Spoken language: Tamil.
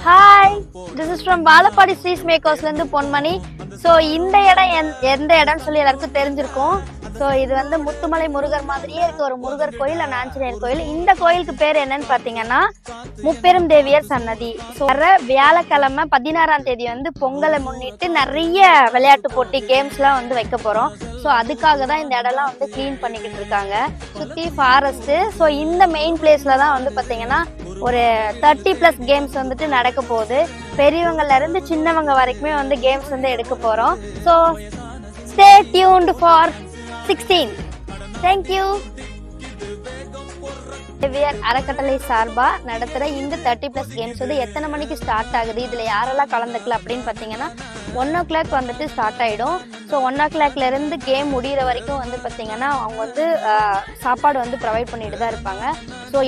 Hi, this is from Vazhapadi street மேக்கர்ஸ்ல இருந்து பொன்மணி. ஸோ இந்த இடம் எந்த இடம்னு சொல்லி எல்லாருக்கும் தெரிஞ்சிருக்கும். ஸோ இது வந்து முத்துமலை முருகர் மாதிரியே இருக்க ஒரு முருகர் கோயில் அண்ட் ஆஞ்சநேயர் கோயில். இந்த கோயிலுக்கு பேர் என்னன்னு பாத்தீங்கன்னா முப்பெரும் தேவியர் சன்னதி. ஸோ வர வியாழக்கிழமை 16ஆம் தேதி வந்து பொங்கலை முன்னிட்டு நிறைய விளையாட்டு போட்டி கேம்ஸ்லாம் வந்து வைக்க போறோம். ஸோ அதுக்காக தான் இந்த இடம்லாம் வந்து கிளீன் பண்ணிக்கிட்டு இருக்காங்க. சுற்றி ஃபாரஸ்ட்டு. ஸோ இந்த மெயின் பிளேஸ்ல தான் வந்து பார்த்தீங்கன்னா ஒரு 30+ கேம்ஸ் வந்துட்டு நடக்க போகுது. பெரியவங்கள்ல இருந்து சின்னவங்க வரைக்குமே வந்து கேம்ஸ் வந்து எடுக்க போறோம். So stay tuned for 16. Thank you. அறக்கட்டளை சார்பா நடத்துற இந்த 30+ கேம்ஸ் வந்து எத்தனை மணிக்கு ஸ்டார்ட் ஆகுது, இதுல யாரெல்லாம் கலந்துக்கல அப்படின்னு பாத்தீங்கன்னா 1 o'clock வந்துட்டு ஸ்டார்ட் ஆயிடும். ஸோ 1 o'clockல இருந்து கேம் முடிகிற வரைக்கும் வந்து பாத்தீங்கன்னா அவங்க வந்து சாப்பாடு வந்து ப்ரொவைட் பண்ணிட்டு தான் இருப்பாங்க. ஸோ